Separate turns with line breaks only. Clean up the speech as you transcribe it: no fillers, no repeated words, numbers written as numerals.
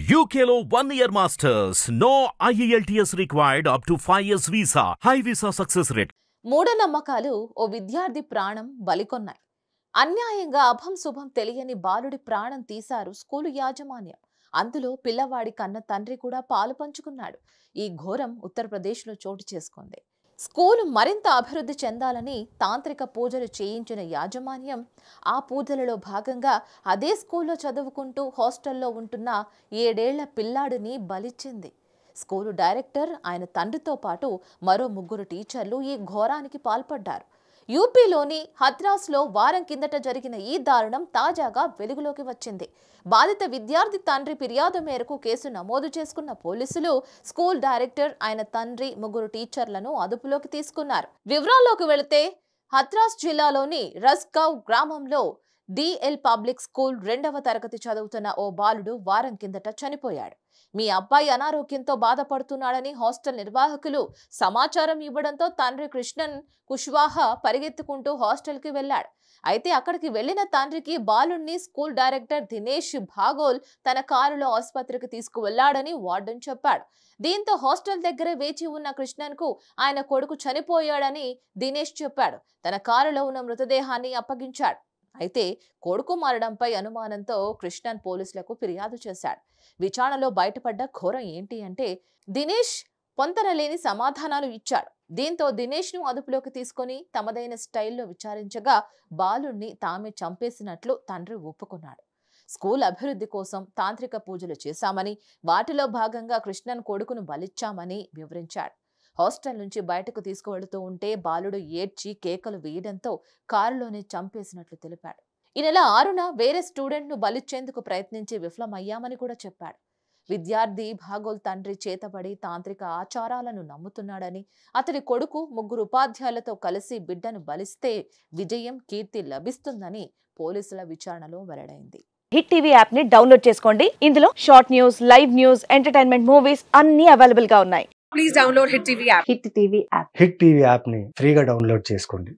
UKLO 1 year masters. No IELTS required up to 5 years visa. High visa success rate.
మూఢనమ్మకాలు ఓ విద్యార్థి ప్రాణం బలికొన్నాయి. అన్యాయంగా అభం శుభం తెలియని బాలుడి ప్రాణం తీశారు స్కూలు యాజమాన్యం. అందులో పిల్లవాడి కన్న తండ్రి కూడా పాలు పంచుకున్నాడు. ఈ ఘోరం ఉత్తరప్రదేశ్లో చోటు చేసుకుంది. స్కూలు మరింత అభివృద్ధి చెందాలని తాంత్రిక పూజలు చేయించిన యాజమాన్యం ఆ పూజలలో భాగంగా అదే స్కూల్లో చదువుకుంటూ హాస్టల్లో ఉంటున్న 7 ఏళ్ల పిల్లాడిని బలిచ్చింది. స్కూలు డైరెక్టర్, ఆయన తండ్రితో పాటు మరో 3 టీచర్లు ఈ ఘోరానికి పాల్పడ్డారు. యూపీలోని హత్రాస్లో వారం కిందట జరిగిన ఈ దారుణం తాజాగా వెలుగులోకి వచ్చింది. బాధిత విద్యార్థి తండ్రి ఫిర్యాదు మేరకు కేసు నమోదు చేసుకున్న పోలీసులు స్కూల్ డైరెక్టర్, ఆయన తండ్రి, 3 టీచర్లను అదుపులోకి తీసుకున్నారు. వివరాల్లోకి వెళితే హత్రాస్ జిల్లాలోని రస్గావ్ గ్రామంలో డిఎల్ పబ్లిక్ స్కూల్ 2వ తరగతి చదువుతున్న ఓ బాలుడు వారం కిందట చనిపోయాడు. మీ అబ్బాయి అనారోగ్యంతో బాధపడుతున్నాడని హాస్టల్ నిర్వాహకులు సమాచారం ఇవ్వడంతో తండ్రి కృష్ణన్ కుష్వాహా పరిగెత్తుకుంటూ హాస్టల్కి వెళ్లాడు. అయితే అక్కడికి వెళ్లిన తండ్రికి బాలుడిని స్కూల్ డైరెక్టర్ దినేష్ భాగోల్ తన కారులో ఆసుపత్రికి తీసుకువెళ్లాడని వార్డెన్ చెప్పాడు. దీంతో హాస్టల్ దగ్గర వేచి ఉన్న కృష్ణన్ కు ఆయన కొడుకు చనిపోయాడని దినేష్ చెప్పాడు. తన కారులో ఉన్న మృతదేహాన్ని అప్పగించాడు. అయితే కొడుకు మారడంపై అనుమానంతో కృష్ణన్ పోలీసులకు ఫిర్యాదు చేశాడు. విచారణలో బయటపడ్డ ఘోరం ఏంటి అంటే, దినేష్ పొంతనలేని సమాధానాలు ఇచ్చాడు. దీంతో దినేష్ ను అదుపులోకి తీసుకుని తమదైన స్టైల్లో విచారించగా బాలుణ్ణి తామే చంపేసినట్లు తండ్రి ఒప్పుకున్నాడు. స్కూల్ అభివృద్ధి కోసం తాంత్రిక పూజలు చేశామని, వాటిలో భాగంగా కృష్ణన్ కొడుకును బలిచ్చామని వివరించాడు. హాస్టల్ నుంచి బయటకు తీసుకువెళుతూ ఉంటే బాలుడు ఏడ్చి కేకలు వేయడంతో కారులోనే చంపేసినట్లు తెలిపాడు. ఈ నెల 6న వేరే స్టూడెంట్ ను బలిచ్చేందుకు ప్రయత్నించి విఫలమయ్యామని కూడా చెప్పాడు. విద్యార్థి భాగోల్ తండ్రి చేతబడి తాంత్రిక ఆచారాలను నమ్ముతున్నాడని, అతడి కొడుకు 3 ఉపాధ్యాయులతో కలిసి బిడ్డను బలిస్తే విజయం, కీర్తి లభిస్తుందని పోలీసుల విచారణలో వెల్లడైంది.
హిట్ టీవీ యాప్ ని డౌన్లోడ్ చేసుకోండి. ఇందులో short news, live news, entertainment movies అన్ని అవైలబుల్ గా ఉన్నాయి.
Please download Hit TV app.
Hit TV app.
Hit TV app ని ఫ్రీగా డౌన్లోడ్ చేసుకోండి.